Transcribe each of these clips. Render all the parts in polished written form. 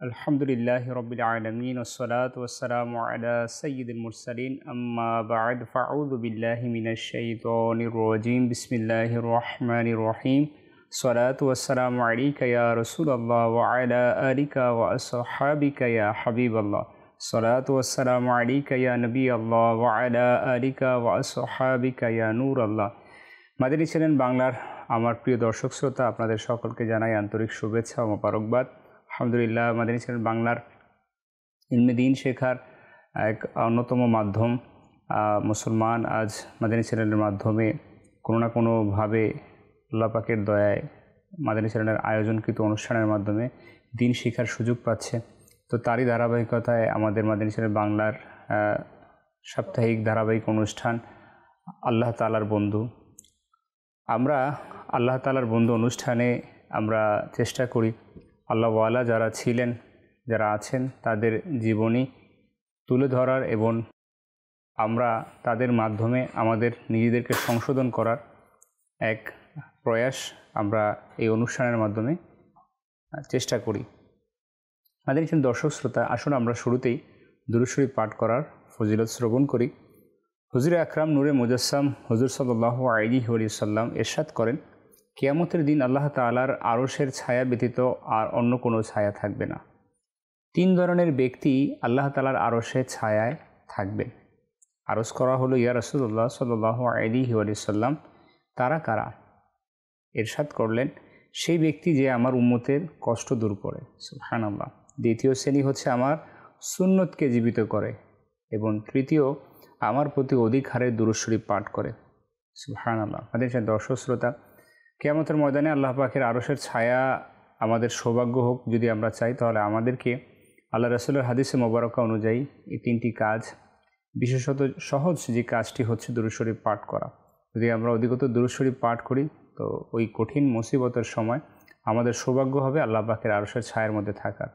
Alhamdulillahi Rabbil Alameen Wassalatu wassalamu ala Sayyidil Mursalin Amma ba'd fa'udhu billahi minash shaitanir rajim Bismillahir Rahmanir Rahim Salatu wassalamu alayka ya Rasulallah wa ala alika wa ashabika ya Habiballah Salatu wassalamu alayka ya Nabi Allah wa ala alika wa ashabika ya Nur Allah Madani channel বাংলার আমার প্রিয় দর্শক শ্রোতা আপনাদের সকলকে জানাই আন্তরিক শুভেচ্ছা ও মোবারকবাদ। আলহামদুলিল্লাহ, মাদানী চ্যানেল বাংলার ইলমে দ্বীন শেখার এক অন্যতম মাধ্যম। মুসলমান আজ মাদানী চ্যানেলের মাধ্যমে কোনো না কোনোভাবে আল্লাহ পাকের দয়ায় মাদানী চ্যানেলের আয়োজনকৃত অনুষ্ঠানের মাধ্যমে দ্বীন শেখার সুযোগ পাচ্ছে। তো তারই ধারাবাহিকতায় আমাদের মাদানী চ্যানেল বাংলার সাপ্তাহিক ধারাবাহিক অনুষ্ঠান আল্লাহ তাআলার বন্ধু। আমরা আল্লাহ তাআলার বন্ধু অনুষ্ঠানে আমরা চেষ্টা করি আল্লাহওয়ালা যারা ছিলেন, যারা আছেন, তাদের জীবনী তুলে ধরার এবং আমরা তাদের মাধ্যমে আমাদের নিজেদেরকে সংশোধন করার এক প্রয়াস আমরা এই অনুষ্ঠানের মাধ্যমে চেষ্টা করি। আমাদের একজন দর্শক শ্রোতা, আসুন আমরা শুরুতেই দুরূদ শরীফ পাঠ করার ফজিলত শ্রবণ করি। হুজুর আকরাম নূরে মুজাসসাম হুজুর সাল্লাল্লাহু আলাইহি ওয়াসাল্লাম ইরশাদ করেন, কিয়ামতের দিন আল্লাহ তাআলার আরশের ছায়া ব্যতীত আর অন্য কোনো ছায়া থাকবে না। তিন ধরনের ব্যক্তি আল্লাহ তাআলার আরশের ছায়ায় থাকবেন। আরজ করা হলো, ইয়া রাসূলুল্লাহ সাল্লাল্লাহু আলাইহি ওয়াসাল্লাম, তারা কারা? ইরশাদ করলেন, সেই ব্যক্তি যে আমার উম্মতের কষ্ট দূর করে। সুবহানাল্লাহ। দ্বিতীয় শ্রেণী হচ্ছে আমার সুন্নতকে জীবিত করে, এবং তৃতীয় আমার প্রতি অধিক হারে দুরূদ শরীফ পাঠ করে। সুবহানাল্লাহ। আমাদের দর্শক শ্রোতা, কিয়ামতের ময়দানে আল্লাহ পাকের আরশের ছায়া আমাদের সৌভাগ্য হোক যদি আমরা চাই, তাহলে আমাদেরকে আল্লাহ রাসূলের হাদিসে মোবারকা অনুযায়ী এই তিনটি কাজ, বিশেষত সহজ যে কাজটি হচ্ছে দুরূদ শরীফ পাঠ করা। যদি আমরা অধিকতর দুরূদ শরীফ পাঠ করি, তো ওই কঠিন মুসিবতের সময় আমাদের সৌভাগ্য হবে আল্লাহ পাকের আরশের ছায়ার মধ্যে থাকার।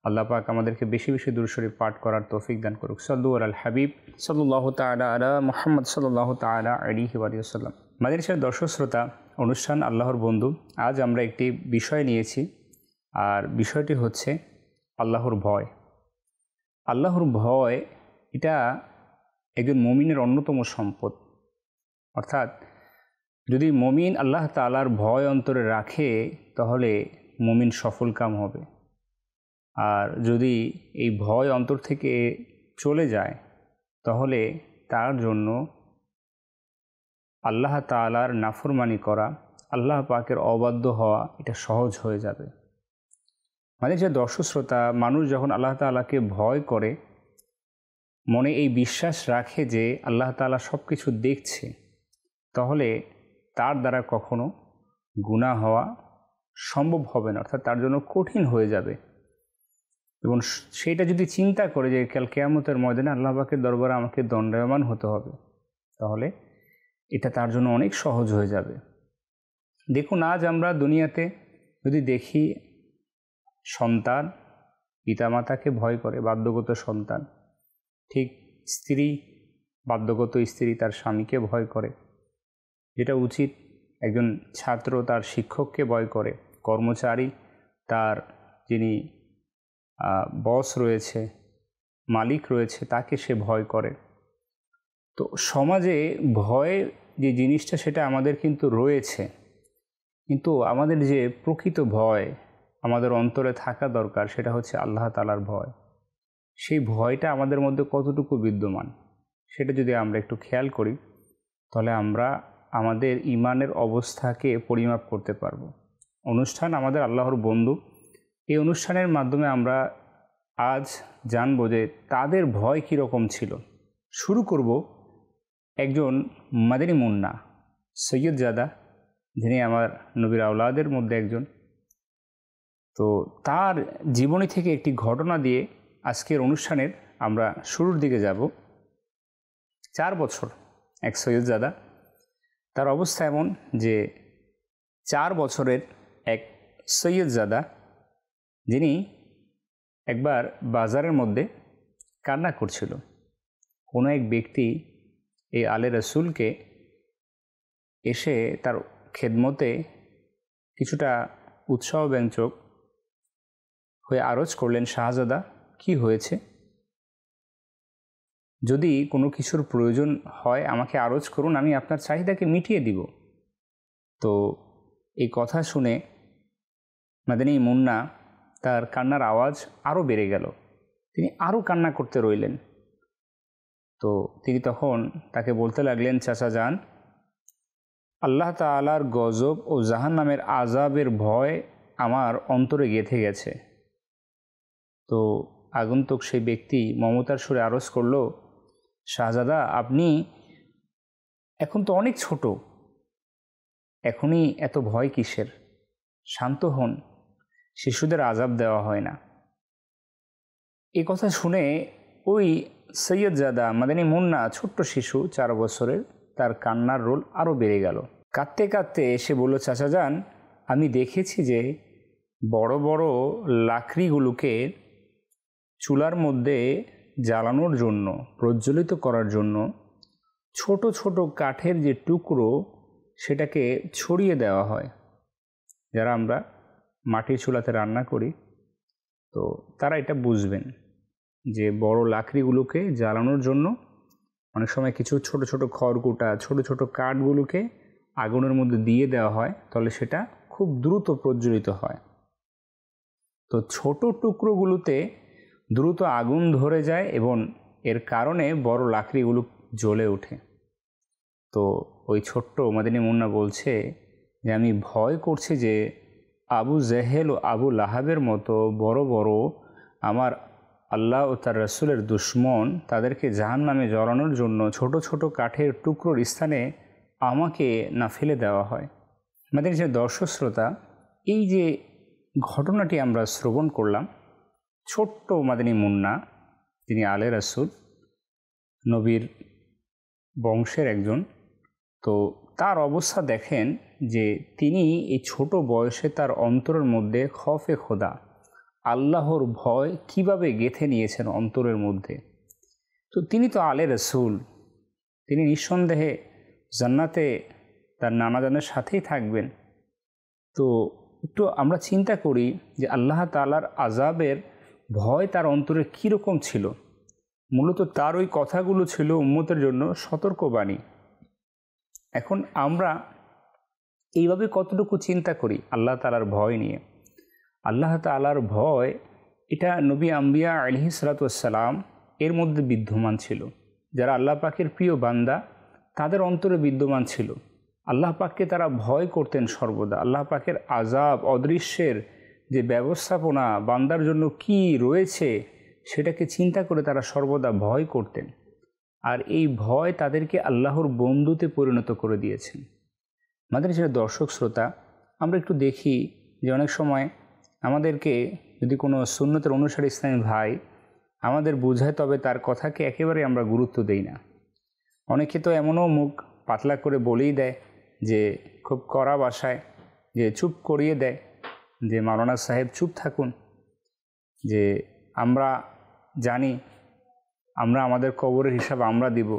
আল্লাহ পাক আমাদেরকে বেশি বেশি দুরূদ শরীফ পাঠ করার তৌফিক দান করুক। সাল্লু আলাল হাবিব সাল্লাল্লাহু তাআলা আলা মুহাম্মদ সাল্লাল্লাহু তাআলা আলাইহি ওয়াসাল্লাম। মাদানী চ্যানেল দর্শক শ্রোতা, অনুষ্ঠান আল্লাহর বন্ধু। আজ আমরা একটি বিষয় নিয়েছি, আর বিষয়টি হচ্ছে আল্লাহর ভয়। আল্লাহর ভয় এটা একজন মুমিনের অন্যতম সম্পদ। অর্থাৎ যদি মুমিন আল্লাহ তাআলার ভয় অন্তরে রাখে, তাহলে মুমিন সফলকাম হবে। আর যদি এই ভয় অন্তর থেকে চলে যায়, তাহলে তার জন্য আল্লাহ তাআলার নাফরমানি করা, আল্লাহ পাকের অবাধ্য হওয়া, এটা সহজ হয়ে যাবে। মানে যে দর্শক শ্রোতা, মানুষ যখন আল্লাহ তাআলাকে ভয় করে, মনে এই বিশ্বাস রাখে যে আল্লাহ তাআলা সব কিছু দেখছে, তাহলে তার দ্বারা কখনো গুনাহ হওয়া সম্ভব হবে না, অর্থাৎ তার জন্য কঠিন হয়ে যাবে। এবং সেইটা যদি চিন্তা করে যে কাল কিয়ামতের ময়দানে আল্লাহ পাকের দরবারে আমাকে দণ্ডায়মান হতে হবে, তাহলে এটা তার জন্য অনেক সহজ হয়ে যাবে। দেখুন, আজ আমরা দুনিয়াতে যদি দেখি, সন্তান পিতামাতাকে ভয় করে, বাধ্যগত সন্তান। ঠিক স্ত্রী, বাধ্যগত স্ত্রী তার স্বামীকে ভয় করে। যেটা উচিত, একজন ছাত্র তার শিক্ষককে ভয় করে, কর্মচারী তার যিনি বস রয়েছে, মালিক রয়েছে, তাকে সে ভয় করে। তো সমাজে ভয় যে জিনিসটা, সেটা আমাদের কিন্তু রয়েছে, কিন্তু আমাদের যে প্রকৃত ভয় আমাদের অন্তরে থাকা দরকার, সেটা হচ্ছে আল্লাহ তাআলার ভয়। সেই ভয়টা আমাদের মধ্যে কতটুকু বিদ্যমান, সেটা যদি আমরা একটু খেয়াল করি, তাহলে আমরা আমাদের ঈমানের অবস্থাকে পরিমাপ করতে পারব। অনুষ্ঠান আমাদের আল্লাহর বন্ধু, এই অনুষ্ঠানের মাধ্যমে আমরা আজ জানব যে তাদের ভয় কীরকম ছিল। শুরু করব একজন মাদানী মুন্না সৈয়দজাদা, যিনি আমার নবীর আওলাদের মধ্যে একজন। তো তার জীবনী থেকে একটি ঘটনা দিয়ে আজকের অনুষ্ঠানের আমরা শুরুর দিকে যাব। 4 বছর এক সৈয়দজাদা, তার অবস্থা এমন যে 4 বছরের এক সৈয়দজাদা, যিনি একবার বাজারের মধ্যে কান্না করছিল। কোনো এক ব্যক্তি এই আলে রাসূলকে এসে তার খেদমতে কিছুটা উৎসাহব্যঞ্জক হয়ে আরজ করলেন, শাহজাদা কি হয়েছে? যদি কোনো কিছুর প্রয়োজন হয় আমাকে আরজ করুন, আমি আপনার চাহিদাকে মিটিয়ে দিব। তো এই কথা শুনে মাদানী মুন্না তার কান্নার আওয়াজ আরও বেড়ে গেল, তিনি আরও কান্না করতে রইলেন। তো তিনি তখন তাকে বলতে লাগলেন, চাচা যান, আল্লাহ তাআলার গজব ও জাহান্নামের আযাবের ভয় আমার অন্তরে গেঁথে গেছে। তো আগন্তুক সেই ব্যক্তি মমতার সুরে আরজ করল, শাহজাদা আপনি এখন তো অনেক ছোট, এখনই এত ভয় কিসের? শান্ত হন, শিশুদের আযাব দেওয়া হয় না। এই কথা শুনে ওই সৈয়দজাদা মাদানী মুন্না, ছোট্ট শিশু 4 বছরের, তার কান্নার রোল আরও বেড়ে গেল। কাঁদতে কাঁদতে এসে বলল, চাচা যান, আমি দেখেছি যে বড় বড় লাকড়িগুলোকে চুলার মধ্যে জ্বালানোর জন্য, প্রজ্বলিত করার জন্য ছোট ছোট কাঠের যে টুকরো সেটাকে ছড়িয়ে দেওয়া হয়। যারা আমরা মাটির চুলাতে রান্না করি তো তারা এটা বুঝবেন যে বড় লাকড়িগুলোকে জ্বালানোর জন্য অনেক সময় কিছু ছোট ছোট খড়কুটা, ছোট ছোট কাঠগুলোকে আগুনের মধ্যে দিয়ে দেওয়া হয়, তাহলে সেটা খুব দ্রুত প্রজ্বলিত হয়। তো ছোট টুকরোগুলোতে দ্রুত আগুন ধরে যায় এবং এর কারণে বড় লাকড়িগুলো জ্বলে ওঠে। তো ওই ছোট্ট মাদানী মুন্না বলছে যে আমি ভয় করছি যে আবু জেহেল ও আবু লাহাবের মতো বড় বড় আমার আল্লাহ ও তার রাসূলের দুশমন, তাদেরকে জাহান্নামে জ্বালানোর জন্য ছোট ছোট কাঠের টুকরোর স্থানে আমাকে না ফেলে দেওয়া হয়। আমাদের যে দর্শক শ্রোতা, এই যে ঘটনাটি আমরা শ্রবণ করলাম, ছোট্ট মাদানী মুন্না, তিনি আলে রাসূল নবীর বংশের একজন, তো তার অবস্থা দেখেন যে তিনি এই ছোট বয়সে তার অন্তরের মধ্যে খফে খোদা, আল্লাহর ভয় কিভাবে গেঁথে নিয়েছেন অন্তরের মধ্যে। তো তিনি তো আলে রাসূল, তিনি নিঃসন্দেহে জান্নাতে তার নানাজানের সাথেই থাকবেন। তো একটু আমরা চিন্তা করি যে আল্লাহ তাআলার আযাবের ভয় তার অন্তরে কীরকম ছিল। মূলত তার ওই কথাগুলো ছিল উম্মতের জন্য সতর্কবাণী। এখন আমরা এইভাবে কতটুকু চিন্তা করি আল্লাহ তাআলার ভয় নিয়ে? আল্লাহ তাআলার ভয় এটা নবী আম্বিয়া আলাইহিস সালাতু ওয়াস সালাম এর মধ্যে বিদ্যমান ছিল। যারা আল্লাহ পাকের প্রিয় বান্দা তাদের অন্তরে বিদ্যমান ছিল। আল্লাহ পাককে তারা ভয় করতেন সর্বদা। আল্লাহ পাকের আযাব, অদৃশ্যের যে ব্যবস্থাপনা বান্দার জন্য কি রয়েছে সেটাকে চিন্তা করে তারা সর্বদা ভয় করতেন। আর এই ভয় তাদেরকে আল্লাহর বন্ধুতে পরিণত করে দিয়েছেন। আমাদের যারা দর্শক শ্রোতা, আমরা একটু দেখি যে অনেক সময় আমাদেরকে যদি কোনো সুন্নতের অনুসারী ইসলামী ভাই আমাদের বোঝায়, তবে তার কথাকে একেবারে আমরা গুরুত্ব দেই না। অনেকে তো এমনও মুখ পাতলা করে বলেই দেয় যে খুব কড়া ভাষায়, যে চুপ করিয়ে দেয় যে মাওলানা সাহেব চুপ থাকুন, যে আমরা জানি, আমরা আমাদের কবরের হিসাব আমরা দিব।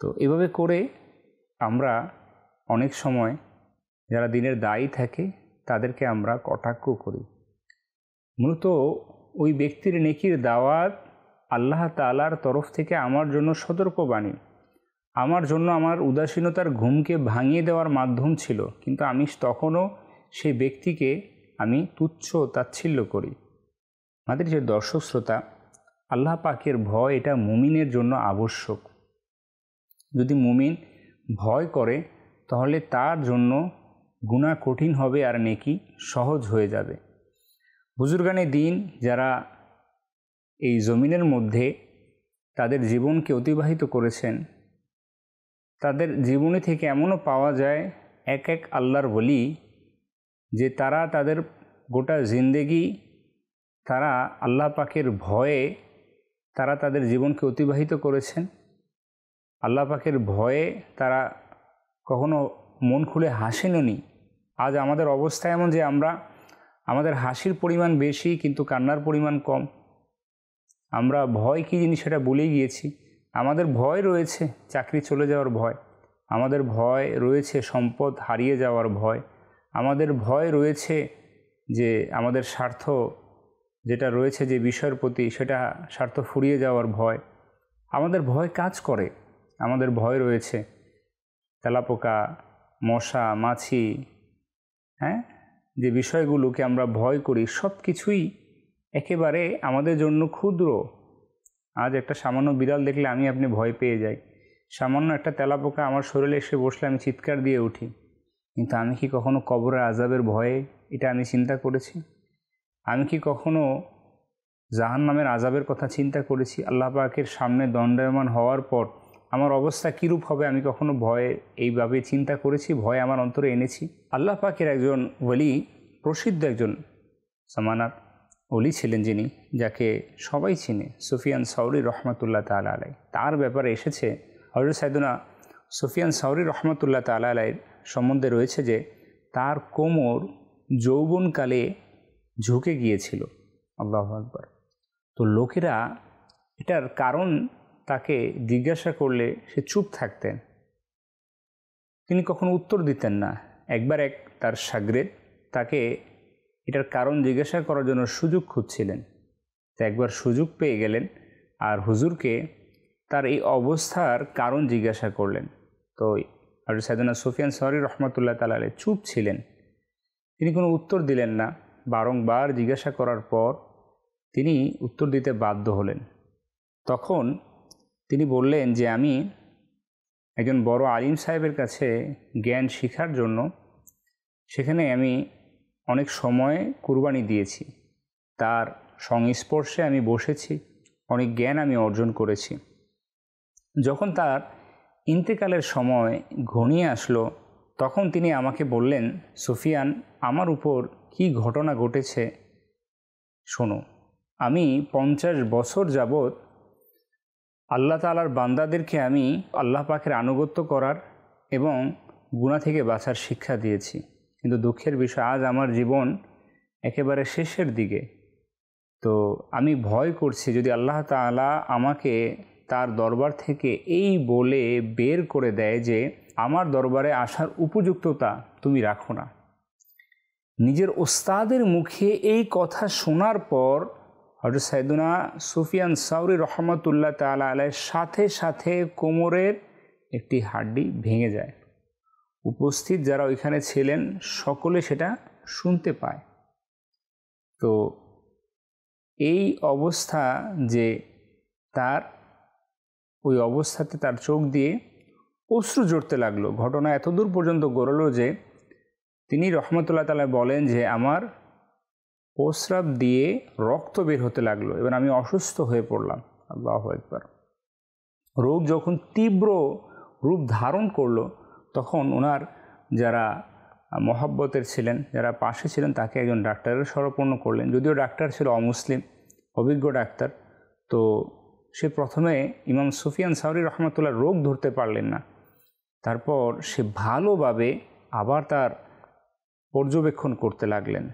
তো এভাবে করে আমরা অনেক সময় যারা দিনের দায়ী থাকে তাদেরকে আমরা কটাক্ষ করি। মূলত ওই ব্যক্তির নেকির দাওয়াত আল্লাহ তাআলার তরফ থেকে আমার জন্য সতর্কবাণী, আমার জন্য আমার উদাসীনতার ঘুমকে ভাঙিয়ে দেওয়ার মাধ্যম ছিল, কিন্তু আমি তখনও সেই ব্যক্তিকে আমি তুচ্ছ তাচ্ছিল্য করি। আমাদের যে দর্শক শ্রোতা, আল্লাহ পাকের ভয় এটা মুমিনের জন্য আবশ্যক। যদি মুমিন ভয় করে তাহলে তার জন্য গুনাহ কঠিন হবে আর নেকি সহজ হয়ে যাবে। বুজুর্গানে দিন যারা এই জমিনের মধ্যে তাদের জীবনকে অতিবাহিত করেছেন, তাদের জীবনী থেকে এমনও পাওয়া যায় এক এক আল্লাহর ওলি যে তারা তাদের গোটা জিন্দেগি তারা আল্লাহ পাকের ভয়ে তারা তাদের জীবনকে অতিবাহিত করেছেন। আল্লাহ পাকের ভয়ে তারা কখনো মন খুলে হাসেননি। আজ আমাদের অবস্থা এমন যে আমাদের হাসির পরিমাণ বেশি কিন্তু কান্নার পরিমাণ কম। আমরা ভয় কী জিনিস সেটা ভুলে গিয়েছি। আমাদের ভয় রয়েছে চাকরি চলে যাওয়ার ভয়, আমাদের ভয় রয়েছে সম্পদ হারিয়ে যাওয়ার ভয়, আমাদের ভয় রয়েছে যে আমাদের স্বার্থ যেটা রয়েছে যে বিষয়ের প্রতি, সেটা স্বার্থ ফুরিয়ে যাওয়ার ভয়। আমাদের ভয় কাজ করে, আমাদের ভয় রয়েছে তেলাপোকা, মশা, মাছি, হ্যাঁ, যে বিষয়গুলোকে আমরা ভয় করি সব কিছুই একেবারে আমাদের জন্য ক্ষুদ্র। আজ একটা সামান্য বিড়াল দেখলে আমি আপনি ভয় পেয়ে যাই, সামান্য একটা তেলাপোকা আমার শরীরে এসে বসলে আমি চিৎকার দিয়ে উঠি। কিন্তু আমি কি কখনো কবরের আযাবের ভয়ে এটা আমি চিন্তা করেছি? আমি কি কখনো জাহান্নামের আযাবের কথা চিন্তা করেছি? আল্লাহ পাকের সামনে দণ্ডায়মান হওয়ার পর আমার অবস্থা কীরূপ হবে আমি কখনো ভয়ে এইভাবে চিন্তা করেছি? ভয় আমার অন্তরে এনেছি? আল্লাহ পাকের একজন ওলি, প্রসিদ্ধ একজন জামানার ওলি ছিলেন যিনি, যাকে সবাই চিনে, সুফিয়ান সাউরি রহমতুল্লাহ তাআলা আলাইহি। তার ব্যাপারে এসেছে হযরত সাইয়েদনা সুফিয়ান সাউরি রহমতুল্লাহ তাআলা আলাইহির সম্বন্ধে রয়েছে যে তার কোমর যৌবনকালে ঝুঁকে গিয়েছিল। আল্লাহু আকবার। তো লোকেরা এটার কারণ তাকে জিজ্ঞাসা করলে সে চুপ থাকতেন, তিনি কখনো উত্তর দিতেন না। একবার তার শাগরেদ তাকে এটার কারণ জিজ্ঞাসা করার জন্য সুযোগ খুঁজছিলেন, তো একবার সুযোগ পেয়ে গেলেন আর হুজুরকে তার এই অবস্থার কারণ জিজ্ঞাসা করলেন। তো হযরত সাইয়েদনা সুফিয়ান সাউরি রহমতুল্লাহ তাআলা আলাইহি চুপ ছিলেন, তিনি কোনো উত্তর দিলেন না। বারংবার জিজ্ঞাসা করার পর তিনি উত্তর দিতে বাধ্য হলেন। তখন তিনি বললেন যে আমি একজন বড় আলিম সাহেবের কাছে জ্ঞান শিখার জন্য সেখানে আমি অনেক সময় কুরবানি দিয়েছি, তার সংস্পর্শে আমি বসেছি, অনেক জ্ঞান আমি অর্জন করেছি। যখন তার ইন্তেকালের সময় ঘনিয়ে আসলো তখন তিনি আমাকে বললেন, সুফিয়ান, আমার উপর কি ঘটনা ঘটেছে শোনো। আমি 50 বছর যাবৎ আল্লাহ তাআলার বান্দাদেরকে আমি আল্লাহ পাকের আনুগত্য করার এবং গুনাহ থেকে বাঁচার শিক্ষা দিয়েছি, কিন্তু দুঃখের বিষয় আজ আমার জীবন একেবারে শেষের দিকে। তো আমি ভয় করছি যদি আল্লাহ তাআলা আমাকে তার দরবার থেকে এই বলে বের করে দেয় যে আমার দরবারে আসার উপযুক্ততা তুমি রাখো না। নিজের ওস্তাদের মুখে এই কথা শোনার পর হযরত সাইয়েদনা সুফিয়ান সাউরি রহমতুল্লাহ তাআলা আলাইহির সাথে সাথে কোমরের একটি হাড্ডি ভেঙে যায়। উপস্থিত যারা ওইখানে ছিলেন সকলে সেটা শুনতে পায়। তো এই অবস্থা যে তার ওই অবস্থাতে তার চোখ দিয়ে অশ্রু ঝরতে লাগলো। ঘটনা এতদূর পর্যন্ত গড়ালো যে তিনি রহমতুল্লাহ তাআলা বলেন যে আমার প্রস্রাব দিয়ে রক্ত বের হতে লাগলো, এবার আমি অসুস্থ হয়ে পড়লাম। আল্লাহু আকবার। রোগ যখন তীব্র রূপ ধারণ করলো তখন ওনার যারা মহব্বতের ছিলেন, যারা পাশে ছিলেন, তাকে একজন ডাক্তারের শরণাপন্ন করলেন। যদিও ডাক্তার ছিল অমুসলিম, অভিজ্ঞ ডাক্তার। তো সে প্রথমে ইমাম সুফিয়ান সাউরি রহমতুল্লাহ রোগ ধরতে পারলেন না, তারপর সে ভালোভাবে আবার তার পর্যবেক্ষণ করতে লাগলেন,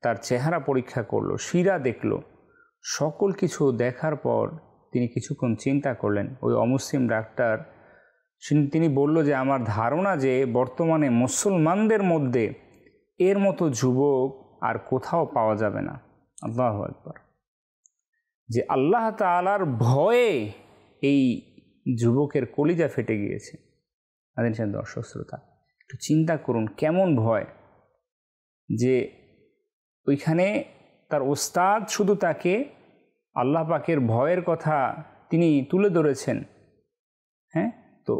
তার চেহারা পরীক্ষা করলো, শিরা দেখলো। সকল কিছু দেখার পর তিনি কিছুক্ষণ চিন্তা করলেন। ওই অমুসলিম ডাক্তার তিনি বলল যে আমার ধারণা যে বর্তমানে মুসলমানদের মধ্যে এর মতো যুবক আর কোথাও পাওয়া যাবে না। আল্লাহু আকবার। যে আল্লাহ তাআলার ভয়ে এই যুবকের কলিজা ফেটে গিয়েছে। আছেন দর্শক শ্রোতা, একটু চিন্তা করুন কেমন ভয়, যে ওইখানে তার ওস্তাদ শুধু তাকে আল্লাহ পাকের ভয়ের কথা তিনি তুলে ধরেছেন। হ্যাঁ, তো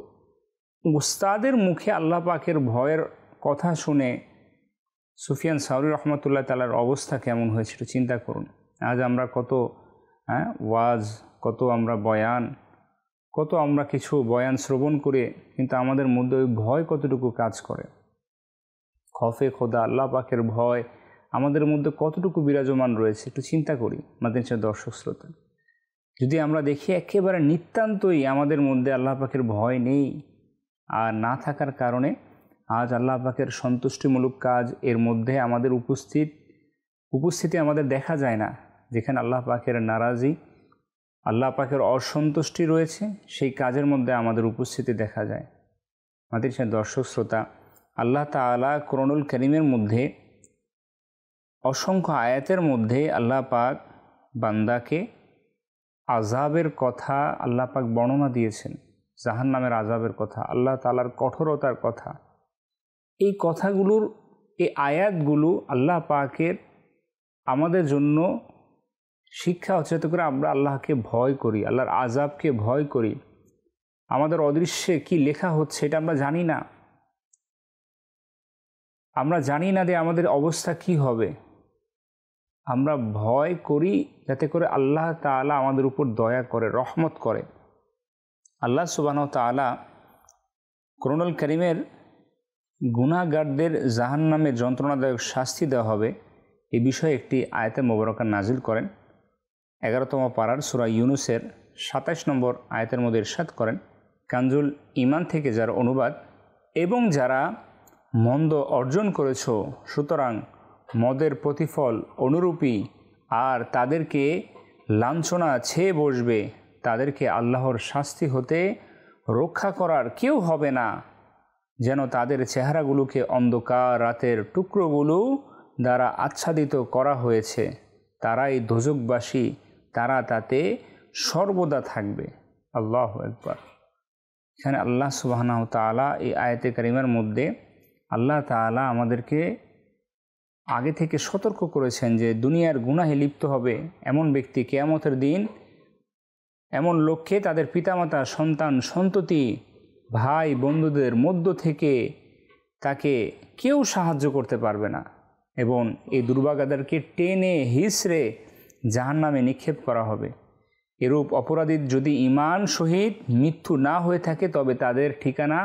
ওস্তাদের মুখে আল্লাহ পাকের ভয়ের কথা শুনে সুফিয়ান সাউরি রহমতুল্লাহ তাআলার অবস্থা কেমন হয়েছিল চিন্তা করুন। আজ আমরা কত ওয়াজ, কত আমরা বয়ান, কত আমরা কিছু বয়ান শ্রবণ করে, কিন্তু আমাদের মধ্যে ওই ভয় কতটুকু কাজ করে। খফে খোদা, আল্লাহ পাকের ভয় আমাদের মধ্যে কতটুকু বিরাজমান রয়েছে একটু চিন্তা করি। আমাদের দর্শক শ্রোতা, যদি আমরা দেখি একেবারে নিতান্তই আমাদের মধ্যে আল্লাহ পাকের ভয় নেই, আর না থাকার কারণে আজ আল্লাহ পাকের সন্তুষ্টিমূলক কাজ এর মধ্যে আমাদের উপস্থিতি আমাদের দেখা যায় না। যেখানে আল্লাহ পাকের নারাজি, আল্লাহ পাকের অসন্তুষ্টি রয়েছে, সেই কাজের মধ্যে আমাদের উপস্থিতি দেখা যায়। আমাদের দর্শক শ্রোতা, আল্লাহ তাআলা কোরআনুল কারীমের মধ্যে অসংখ্য আয়াতের মধ্যে আল্লাহ পাক বান্দাকে আযাবের কথা আল্লাহ পাক বর্ণনা দিয়েছেন, জাহান্নামের আযাবের কথা, আল্লাহ তাআলার কঠোরতার কথা। এই কথাগুলোর, এই আয়াতগুলো আল্লাহ পাকের আমাদের জন্য শিক্ষা হচ্ছে, যাতে করে আমরা আল্লাহকে ভয় করি, আল্লাহর আযাবকে ভয় করি। আমাদের অদৃশ্যে কি লেখা হচ্ছে এটা আমরা জানি না। আমরা জানি না যে আমাদের অবস্থা কি হবে। আমরা ভয় করি যাতে করে আল্লাহ তাআলা আমাদের উপর দয়া করে, রহমত করে। আল্লাহ সুবহানাহু ওয়া তাআলা কোরআনুল কারীমের গুনাহগারদের জাহান্নামে যন্ত্রণাদায়ক শাস্তি দেওয়া হবে এই বিষয়ে একটি আয়াতে মোবারকা নাজিল করেন। 11তম পারার সূরা ইউনূসের 27 নম্বর আয়াতের মধ্যে ইরশাদ করেন, কানজুল ঈমান থেকে যার অনুবাদ, এবং যারা মন্দ অর্জন করেছ সুতরাং মদের প্রতিফল অনুরূপী, আর তাদেরকে লাঞ্ছনা ছেয়ে বসবে, তাদেরকে আল্লাহর শাস্তি হতে রক্ষা করার কেউ হবে না, যেন তাদের চেহারাগুলোকে অন্ধকার রাতের টুকরোগুলো দ্বারা আচ্ছাদিত করা হয়েছে। তারাই দোজখবাসী, তারা তাতে সর্বদা থাকবে। আল্লাহু আকবার। এখানে আল্লাহ সুবহানাহু ওয়া তাআলা এই আয়াতে কারিমার মধ্যে আল্লাহ তাআলা আমাদেরকে আগে থেকে সতর্ক করেছেন যে দুনিয়ার গুনাহে লিপ্ত হবে এমন ব্যক্তি কিয়ামতের দিন, এমন লোককে তাদের পিতামাতা, সন্তান, সন্ততি, ভাই বন্ধুদের মধ্য থেকে তাকে কেউ সাহায্য করতে পারবে না, এবং এই দুর্ভাগাদেরকে টেনে হিঁচড়ে জাহান্নামে নিক্ষেপ করা হবে। এরূপ অপরাধীর যদি ঈমান সহিত মৃত্যু না হয়ে থাকে তবে তাদের ঠিকানা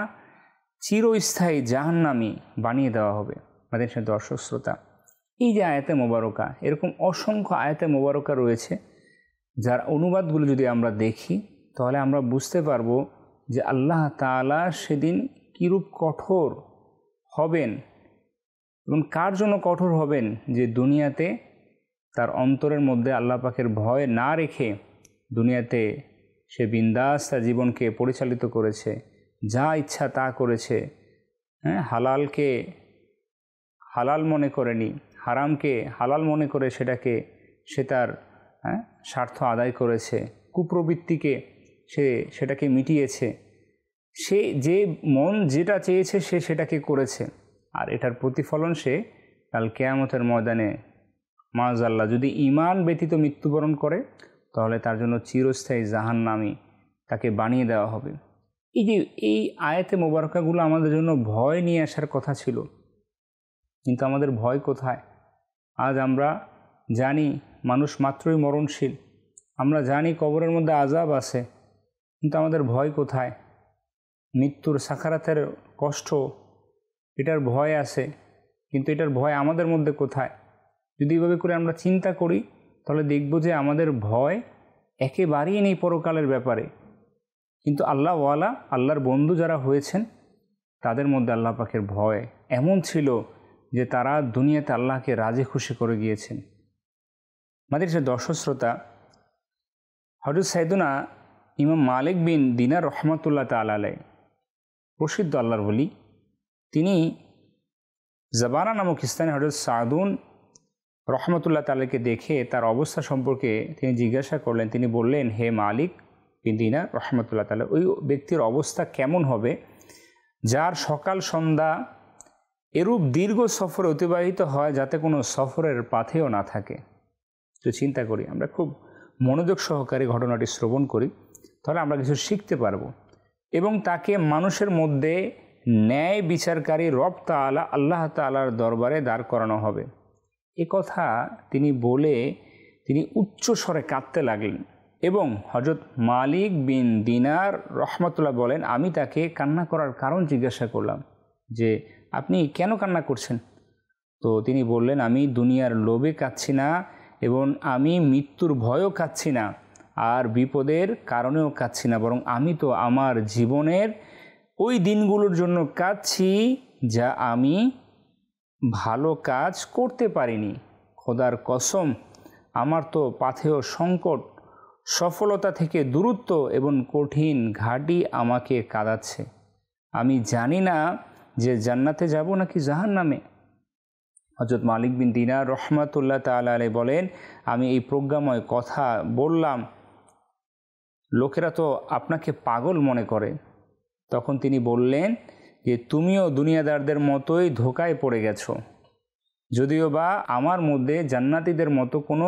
চিরস্থায়ী জাহান্নামী বানিয়ে দেওয়া হবে। আমাদের সাথে দর্শক শ্রোতা, এই যে আয়াতে মোবারকা, এরকম অসংখ্য আয়াতে মোবারকা রয়েছে যার অনুবাদগুলো যদি আমরা দেখি তাহলে আমরা বুঝতে পারবো যে আল্লাহ তাআলা সেদিন কীরূপ কঠোর হবেন, এবং কার জন্য কঠোর হবেন, যে দুনিয়াতে তার অন্তরের মধ্যে আল্লাহ পাকের ভয় না রেখে দুনিয়াতে সে বিন্দাস তার জীবনকে পরিচালিত করেছে, যা ইচ্ছা তা করেছে, হালালকে হালাল মনে করেনি, হারামকে হালাল মনে করে সে তার স্বার্থ আদায় করেছে, কুপ্রবৃত্তিকে সেটাকে মিটিয়েছে, সে যে মন যেটা চেয়েছে সে সেটাকে করেছে, আর এটার প্রতিফলন সে কাল কিয়ামতের ময়দানে মাআযাল্লাহ যদি ঈমান ব্যতীত মৃত্যুবরণ করে তাহলে তার জন্য চিরস্থায়ী জাহান্নামী তাকে বানিয়ে দেওয়া হবে। এই আয়াতে মোবারকাগুলো আমাদের জন্য ভয় নিয়ে আসার কথা ছিল, কিন্তু আমাদের ভয় কোথায়? আজ আমরা জানি মানুষ মাত্রই মরণশীল, আমরা জানি কবরের মধ্যে আযাব আছে, কিন্তু আমাদের ভয় কোথায়? মৃত্যুর সাকারাতের কষ্ট, এটার ভয় আছে, কিন্তু এটার ভয় আমাদের মধ্যে কোথায়? যদি এভাবে করে আমরা চিন্তা করি তাহলে দেখব যে আমাদের ভয় একেবারেই নেই পরকালের ব্যাপারে। কিন্তু আল্লাহওয়ালা, আল্লাহর বন্ধু যারা হয়েছেন তাদের মধ্যে আল্লাহ পাকের ভয় এমন ছিল যে তারা দুনিয়াতে আল্লাহকে রাজি খুশি করে গিয়েছেন। আমাদের যে দর্শক শ্রোতা, হযরত সাইয়েদুনা ইমাম মালিক বিন দিনার রহমাতুল্লাহ তাআলা আলাইহি, প্রসিদ্ধ আল্লাহর ওলি, তিনি জাবানা নামক স্থানে হযরত সাদুন রহমতুল্লাহ তাআলাকে দেখে তার অবস্থা সম্পর্কে তিনি জিজ্ঞাসা করলেন। তিনি বললেন, হে মালিক বিন দিনার রহমতুল্লাহ তাআলা, ওই ব্যক্তির অবস্থা কেমন হবে যার সকাল সন্ধ্যা এরূপ দীর্ঘ সফরে অতিবাহিত হয় যাতে কোনো সফরের পাথেও না থাকে? তো চিন্তা করি, আমরা খুব মনোযোগ সহকারে ঘটনাটি শ্রবণ করি, তাহলে আমরা কিছু শিখতে পারবো। এবং তাকে মানুষের মধ্যে ন্যায় বিচারকারী রব তাআলা আল্লাহ তাআলার দরবারে দাঁড় করানো হবে। এ কথা তিনি বলে তিনি উচ্চ স্বরে কাঁদতে লাগলেন, এবং হযরত মালিক বিন দিনার রহমতুল্লাহ বলেন, আমি তাকে কান্না করার কারণ জিজ্ঞাসা করলাম যে আপনি কেন কান্না করছেন? তো তিনি বললেন, আমি দুনিয়ার লোভে কাঁদছি না, এবং আমি মৃত্যুর ভয়ও কাঁদছি না, আর বিপদের কারণেও কাঁদছি না, বরং আমি তো আমার জীবনের ওই দিনগুলোর জন্য কাঁদছি যা আমি ভালো কাজ করতে পারিনি। খোদার কসম, আমার তো পাথেয় সংকট, সফলতা থেকে দূরত্ব এবং কঠিন ঘাটি আমাকে কাঁদাচ্ছে। আমি জানি না যে জান্নাতে যাব নাকি জাহান্নামে। হযরত মালিক বিন দিনার রহমাতুল্লাহ তাআলা আলাইহি বলেন, আমি এই প্রজ্ঞাময় কথা বললাম, লোকেরা তো আপনাকে পাগল মনে করে। তখন তিনি বললেন যে তুমিও দুনিয়াদারদের মতোই ধোঁকায় পড়ে গেছো, যদিও বা আমার মধ্যে জান্নাতীদের মতো কোনো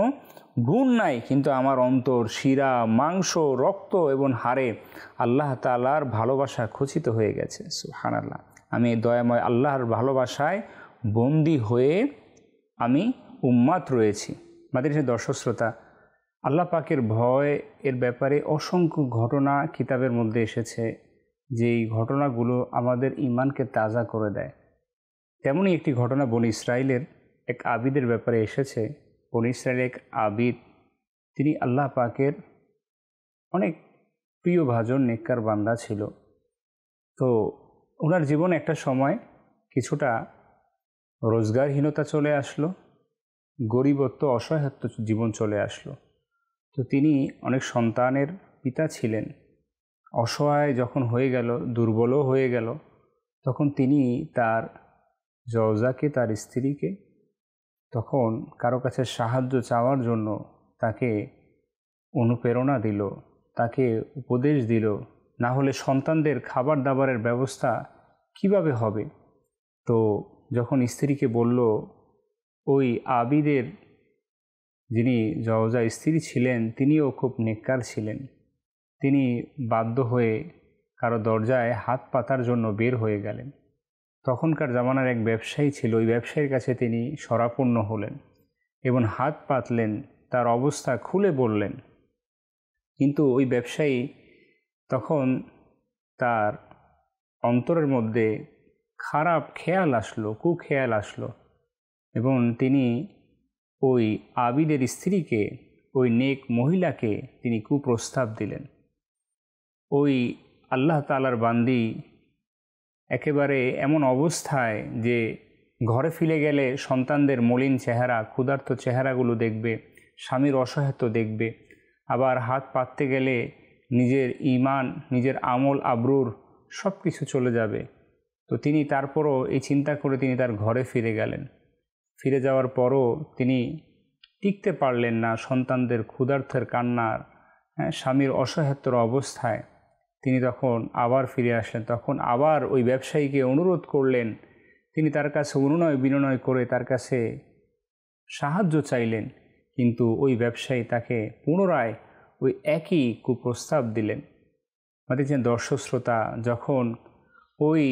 গুণ নাই, কিন্তু আমার অন্তর, শিরা, মাংস, রক্ত এবং হাড়ে আল্লাহ তাআলার ভালোবাসা খচিত হয়ে গেছে। সুবহানাল্লাহ। আমি এই দয়াময় আল্লাহর ভালোবাসায় বন্দী হয়ে আমি উম্মাত রয়েছি। মাদ্রাসা দর্শক শ্রোতা, আল্লাহ পাকের ভয় এর ব্যাপারে অসংখ্য ঘটনা কিতাবের মধ্যে এসেছে, যেই ঘটনাগুলো আমাদের ঈমানকে তাজা করে দেয়। তেমনই একটি ঘটনা বনী ইসরাইলের এক আবিদের ব্যাপারে এসেছে। বনী ইসরাইলের এক আবিদ, তিনি আল্লাহ পাকের অনেক প্রিয়ভাজন নেককার বান্দা ছিল। তো ওনার জীবনে একটা সময় কিছুটা রোজগারহীনতা চলে আসলো, গরিবত্ব, অসহায়ত্ব জীবন চলে আসলো। তো তিনি অনেক সন্তানের পিতা ছিলেন। অসহায় যখন হয়ে গেল, দুর্বলও হয়ে গেল, তখন তিনি তার জওজাকে, তার স্ত্রীকে, তখন কারো কাছে সাহায্য চাওয়ার জন্য তাকে অনুপ্রেরণা দিল, তাকে উপদেশ দিল, না হলে সন্তানদের খাবার দাবারের ব্যবস্থা কিভাবে হবে। তো যখন স্ত্রীকে বলল, ওই আবিদের যিনি জওজা স্ত্রী ছিলেন তিনিও খুব নেককার ছিলেন। তিনি বাধ্য হয়ে কারো দরজায় হাত পাতার জন্য বের হয়ে গেলেন। তখনকার জামানার এক ব্যবসায়ী ছিল, ওই ব্যবসায়ীর কাছে তিনি শরাপন্ন হলেন এবং হাত পাতলেন, তার অবস্থা খুলে বললেন। কিন্তু ওই ব্যবসায়ী তখন তার অন্তরের মধ্যে খারাপ খেয়াল আসলো, কুখেয়াল আসলো, এবং তিনি ওই আবিদের স্ত্রীকে, ওই নেক মহিলাকে তিনি কুপ্রস্তাব দিলেন। ওই আল্লাহ তাআলার বান্দি একেবারে এমন অবস্থায় যে ঘরে ফিরে গেলে সন্তানদের মলিন চেহারা, ক্ষুধার্ত চেহারাগুলো দেখবে, স্বামীর অসহায়ত্ব দেখবে, আবার হাত পাততে গেলে নিজের ঈমান, নিজের আমল আবরুর সব কিছু চলে যাবে। তো তিনি তারপরও এই চিন্তা করে তিনি তার ঘরে ফিরে গেলেন। ফিরে যাওয়ার পরও তিনি টিকতে পারলেন না সন্তানদের ক্ষুধার্তের কান্নার, স্বামীর অসহায়ত্বর অবস্থায়। তিনি তখন আবার ফিরে আসলেন। তখন আবার ওই ব্যবসায়ীকে অনুরোধ করলেন, তিনি তার কাছে অনুনয় বিনয় করে তার কাছে সাহায্য চাইলেন, কিন্তু ওই ব্যবসায়ী তাকে পুনরায় ওই একই কুপ্রস্তাব দিলেন। আমাদের যে দর্শক শ্রোতা, যখন ওই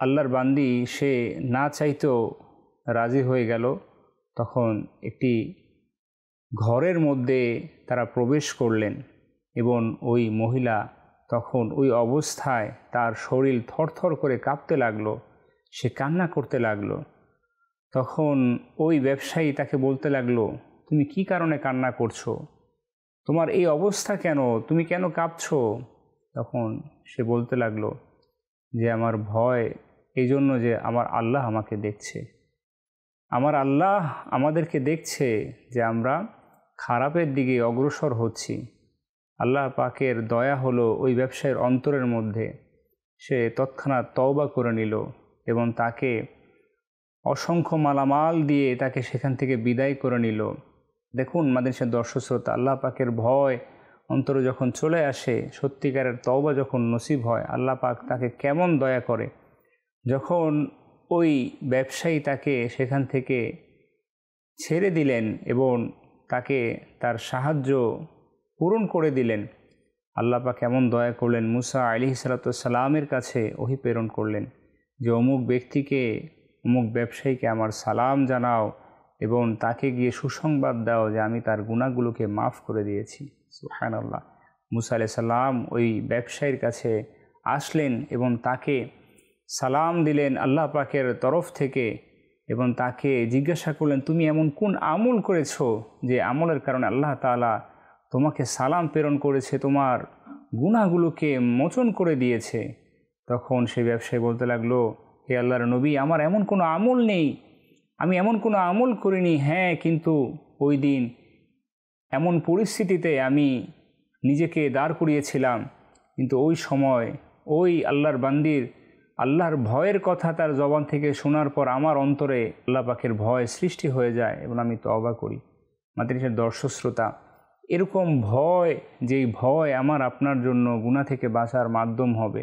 আল্লাহর বান্দি সে না চাইতেও রাজি হয়ে গেল, তখন একটি ঘরের মধ্যে তারা প্রবেশ করলেন এবং ওই মহিলা তখন ওই অবস্থায় তার শরীর থরথর করে কাঁপতে লাগলো, সে কান্না করতে লাগলো। তখন ওই ব্যবসায়ী তাকে বলতে লাগলো, তুমি কি কারণে কান্না করছো? তোমার এই অবস্থা কেন? তুমি কেন কাঁপছো? তখন সে বলতে লাগলো যে আমার ভয় এই জন্য যে আমার আল্লাহ আমাকে দেখছে, আমার আল্লাহ আমাদেরকে দেখছে যে আমরা খারাপের দিকে অগ্রসর হচ্ছি। আল্লাহ পাকের দয়া হলো ওই ব্যবসায়ীর অন্তরের মধ্যে। সে তৎক্ষণাৎ তওবা করে নিল এবং তাকে অসংখ্য মালামাল দিয়ে তাকে সেখান থেকে বিদায় করে নিল। দেখুন মাদ্রাসা দর্শক শ্রোতা, আল্লাহ পাকের ভয় অন্তরে যখন চলে আসে, সত্যিকারের তওবা যখন নসিব হয়, আল্লাহ পাক তাকে কেমন দয়া করে। যখন ওই ব্যবসায়ী তাকে সেখান থেকে ছেড়ে দিলেন এবং তাকে তার সাহায্য পূরণ করে দিলেন, আল্লাহ পাক কেমন দয়া করলেন, মুসা আলাইহিস সালামের কাছে ওহী প্রেরণ করলেন যে অমুক ব্যক্তিকে, অমুক ব্যবসায়ীকে আমার সালাম জানাও এবং তাকে গিয়ে সুসংবাদ দাও যে আমি তার গুনাহগুলোকে মাফ করে দিয়েছি। সুবহানাল্লাহ। মুসা আলাইহিস সালাম ওই ব্যবসায়ীর কাছে আসলেন এবং তাকে সালাম দিলেন আল্লাহ পাকের তরফ থেকে এবং তাকে জিজ্ঞাসা করলেন, তুমি এমন কোন আমল করেছো যে আমলের কারণে আল্লাহ তাআলা তোমাকে সালাম প্রেরণ করেছে, তোমার গুনাহগুলোকে মোচন করে দিয়েছে? তখন সেই ব্যবসায়ী বলতে লাগলো, হে আল্লাহর নবী, আমার এমন কোনো আমল নেই, আমি এমন কোনো আমল করিনি। হ্যাঁ, কিন্তু ওই দিন এমন পরিস্থিতিতে আমি নিজেকে দাঁড় করিয়েছিলাম, কিন্তু ওই সময় ওই আল্লাহর বান্দির আল্লাহর ভয়ের কথা তার জবান থেকে শোনার পর আমার অন্তরে আল্লাহ পাকের ভয় সৃষ্টি হয়ে যায় এবং আমি তওবা করি। মাদ্রাসার দর্শক শ্রোতা, এরকম ভয়, যেই ভয় আমার আপনার জন্য গুনাহ থেকে বাঁচার মাধ্যম হবে,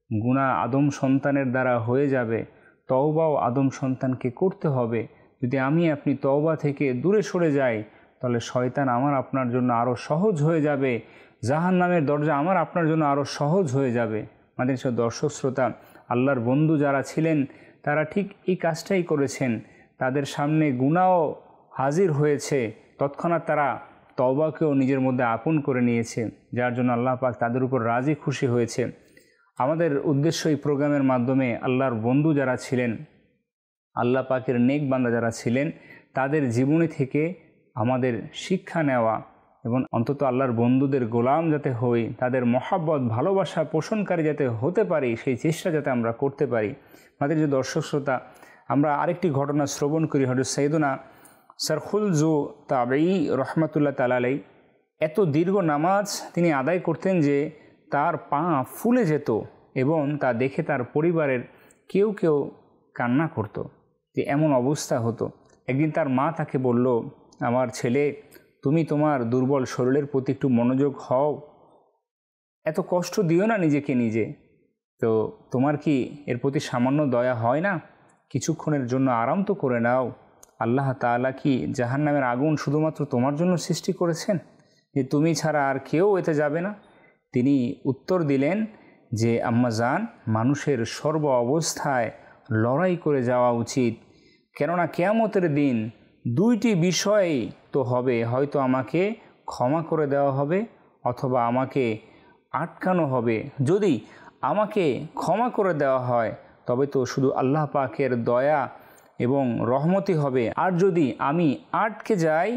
গুনাহ আদম সন্তানের দ্বারা হয়ে যাবে, তওবাও আদম সন্তানকে করতে হবে। যদি আমি আপনি তওবা থেকে দূরে সরে যাই, তাহলে শয়তান আমার আপনার জন্য আরও সহজ হয়ে যাবে, জাহান্নামের দরজা আমার আপনার জন্য আরও সহজ হয়ে যাবে। মাদ্রাসার দর্শক শ্রোতা, আল্লাহর বন্ধু যারা ছিলেন তারা ঠিক এই কাজটাই করেছেন। তাদের সামনে গুনাহও হাজির হয়েছে, তৎক্ষণাৎ তারা তওবাকেও নিজের মধ্যে আপন করে নিয়েছে, যার জন্য আল্লাহ পাক তাদের উপর রাজি খুশি হয়েছে। আমাদের উদ্দেশ্য এই প্রোগ্রামের মাধ্যমে আল্লাহর বন্ধু যারা ছিলেন, আল্লাহ পাকের নেক বান্দা যারা ছিলেন, তাদের জীবনী থেকে আমাদের শিক্ষা নেওয়া এবং অন্তত আল্লাহর বন্ধুদের গোলাম যাতে হই, তাদের মহাব্বত ভালোবাসা পোষণকারী যাতে হতে পারি, সেই চেষ্টা যাতে আমরা করতে পারি। আমাদের যে দর্শক শ্রোতা, আমরা আরেকটি ঘটনা শ্রবণ করি। হযরত সাইয়েদুনা সারখুল জু তাবেঈ রহমাতুল্লাহ তাআলা আলাইহি এত দীর্ঘ নামাজ তিনি আদায় করতেন যে তার পা ফুলে যেত এবং তা দেখে তার পরিবারের কেউ কেউ কান্না করত, যে এমন অবস্থা হতো। একদিন তার মা তাকে বলল, আমার ছেলে, তুমি তোমার দুর্বল শরীরের প্রতি একটু মনোযোগ হও, এত কষ্ট দিও না নিজেকে নিজে। তো তোমার কি এর প্রতি সামান্য দয়া হয় না? কিছুক্ষণের জন্য আরাম তো করে নাও। আল্লাহ তাআলা কি জাহান্নামের আগুন শুধুমাত্র তোমার জন্য সৃষ্টি করেছেন, যে তুমি ছাড়া আর কেউ এতে যাবে না? তিনি উত্তর দিলেন যে, আম্মাজান, মানুষের সর্ব অবস্থায় লড়াই করে যাওয়া উচিত, কেননা কিয়ামতের দিন দুইটি বিষয় তো হবে, হয়তো আমাকে ক্ষমা করে দেওয়া হবে অথবা আমাকে আটকানো হবে। যদি আমাকে ক্ষমা করে দেওয়া হয় তবে তো শুধু আল্লাহ পাকের দয়া এবং রহমতি হবে, আর যদি আমি আটকে যাই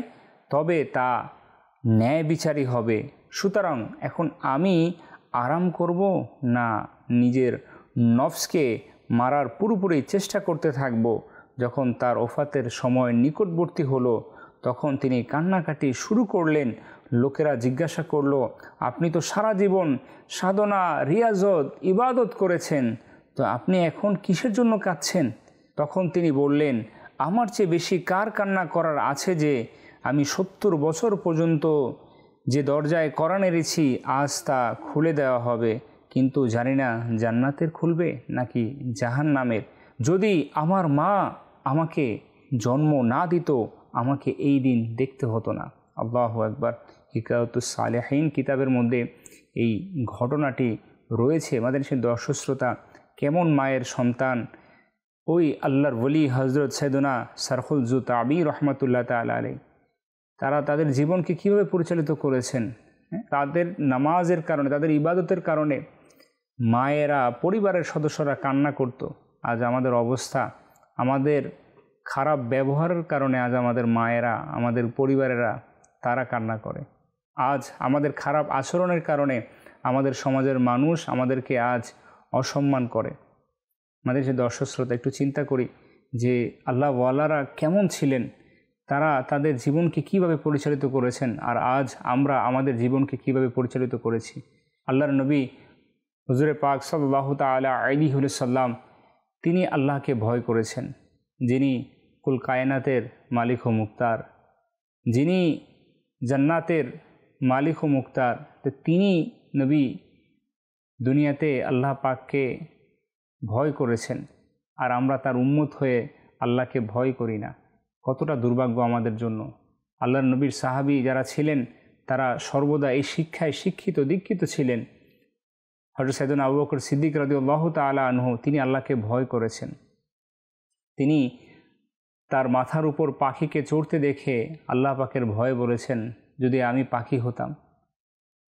তবে তা ন্যায় বিচারই হবে। সুতরাং এখন আমি আরাম করব না নিজের নফসকে মারার পুরোপুরি চেষ্টা করতে থাকব? যখন তার ওফাতের সময় নিকটবর্তী হলো, তখন তিনি কান্নাকাটি শুরু করলেন। লোকেরা জিজ্ঞাসা করল, আপনি তো সারা জীবন সাধনা, রিয়াজত, ইবাদত করেছেন, তো আপনি এখন কিসের জন্য কাঁদছেন? তখন তিনি বললেন, আমার চেয়ে বেশি কার কান্না করার আছে যে আমি 70 বছর পর্যন্ত যে দরজায় কোরআন এনেছি আজ তা খুলে দেওয়া হবে, কিন্তু জানি না জান্নাতের খুলবে নাকি জাহান্নামের। যদি আমার মা আমাকে জন্ম না দিত, আমাকে এই দিন দেখতে হতো না। আল্লাহু আকবার। হিকায়াতুস সালেহিন কিতাবের মধ্যে এই ঘটনাটি রয়েছে। আমাদের সেই দর্শক শ্রোতা, কেমন মায়ের সন্তান ওই আল্লাহর ওলি হযরত সাইয়েদুনা সারখুল জু তাবেঈ রহমাতুল্লাহ তাআলা আলাইহি, তারা তাদের জীবনকে কিভাবে পরিচালিত করেছেন। তাদের নামাজের কারণে, তাদের ইবাদতের কারণে মায়েরা, পরিবারের সদস্যরা কান্না করত। আজ আমাদের অবস্থা, আমাদের খারাপ ব্যবহারের কারণে আজ আমাদের মায়েরা, আমাদের পরিবারেরা তারা কান্না করে। আজ আমাদের খারাপ আচরণের কারণে আমাদের সমাজের মানুষ আমাদেরকে আজ অসম্মান করে। আমাদের যে দর্শক শ্রোতা, একটু চিন্তা করি যে আল্লাহ ওয়ালারা কেমন ছিলেন, তারা তাদের জীবনকে কিভাবে পরিচালিত করেছেন, আর আজ আমরা আমাদের জীবনকে কিভাবে পরিচালিত করেছি। আল্লাহর নবী হুজুরে পাক সাল্লাল্লাহু তাআলা আলাইহি ওয়াসাল্লাম, তিনি আল্লাহকে ভয় করেছেন, যিনি কুল কায়নাতের মালিক ও মুক্তার, যিনি জান্নাতের মালিক ও মুক্তার। তো তিনি নবী দুনিয়াতে আল্লাহ পাককে ভয় করেছেন, আর আমরা তার উম্মত হয়ে আল্লাহকে ভয় করি না। কতটা দুর্ভাগ্য আমাদের জন্য। আল্লাহর নবীর সাহাবী যারা ছিলেন, তারা সর্বদা এই শিক্ষায় শিক্ষিত দীক্ষিত ছিলেন। হযরত সাইয়েদুনা আবু বকর সিদ্দিক রাদিয়াল্লাহু তাআলা আনহু, তিনি আল্লাহকে ভয় করেছেন। তিনি তার মাথার উপর পাখিকে চড়তে দেখে আল্লাহ পাকের ভয়ে বলেছেন, যদি আমি পাখি হতাম।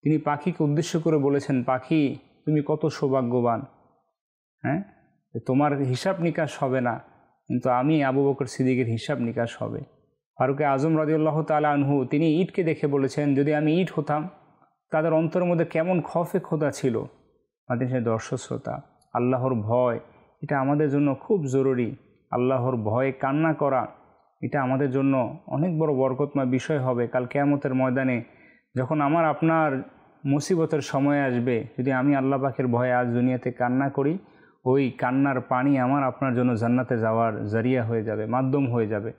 তিনি পাখিকে উদ্দেশ্য করে বলেছেন, পাখি, তুমি কত সৌভাগ্যবান, হ্যাঁ, তোমার হিসাব নিকাশ হবে না, কিন্তু আমি আবু বকর সিদ্দিকের হিসাব নিকাশ হবে। ফারুকে আজম রাদিয়াল্লাহু তাআলা আনহু, তিনি ইটকে দেখে বলেছেন, যদি আমি ইট হতাম। তাদের অন্তরের মধ্যে কেমন খৌফে খোদা ছিল। আমাদের সেই দর্শক শ্রোতা, আল্লাহর ভয় এটা আমাদের জন্য খুব জরুরি। আল্লাহর ভয়ে কান্না করা এটা আমাদের জন্য অনেক বড় বরকতময় বিষয় হবে কাল কিয়ামতের ময়দানে, যখন আমার আপনার মুসিবতের সময় আসবে। যদি আমি আল্লাহ পাকের ভয়ে আজ দুনিয়াতে কান্না করি, ওই কান্নার পানি আমার আপনার জন্য জান্নাতে যাওয়ার জারিয়া হয়ে যাবে, মাধ্যম হয়ে যাবে।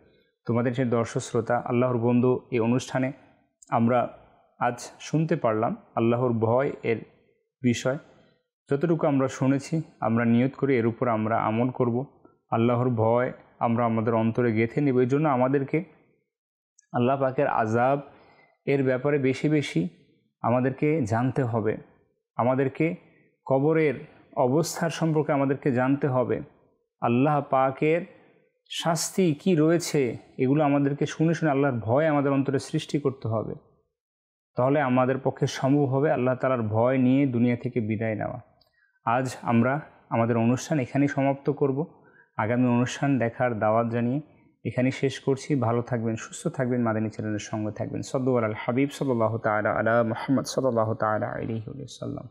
তোমাদের সেই দর্শক শ্রোতা, আল্লাহর বন্ধু, এই অনুষ্ঠানে আমরা আজ শুনতে পারলাম আল্লাহর ভয় এর বিষয়। যতটুকু আমরা শুনেছি আমরা নিয়ত করি এর উপর আমরা আমল করব। আল্লাহর ভয় আমরা আমাদের অন্তরে গেঁথে নেব। এই জন্য আমাদেরকে আল্লাহ পাকের আযাব এর ব্যাপারে বেশি বেশি আমাদেরকে জানতে হবে। আমাদেরকে কবরের অবস্থার সম্পর্কে আমাদেরকে জানতে হবে। আল্লাহ পাকের শাস্তি কি রয়েছে এগুলো আমাদেরকে শুনে শুনে আল্লাহর ভয় আমাদের অন্তরে সৃষ্টি করতে হবে। তাহলে আমাদের পক্ষে সম্ভব হবে আল্লাহ তাআলার ভয় নিয়ে দুনিয়া থেকে বিদায় নেওয়া। আজ আমরা আমাদের অনুষ্ঠান এখানেই সমাপ্ত করব। আগামী অনুষ্ঠান দেখার দাওয়াত জানিয়ে এখানেই শেষ করছি। ভালো থাকবেন, সুস্থ থাকবেন, মাদানী চ্যানেলের সঙ্গে থাকবেন। সাল্লাল্লাহু আলাল হাবিব সাল্লাল্লাহু তাআলা আলা মুহাম্মদ সাল্লাল্লাহু তাআলা আলাইহি ওয়াসাল্লাম।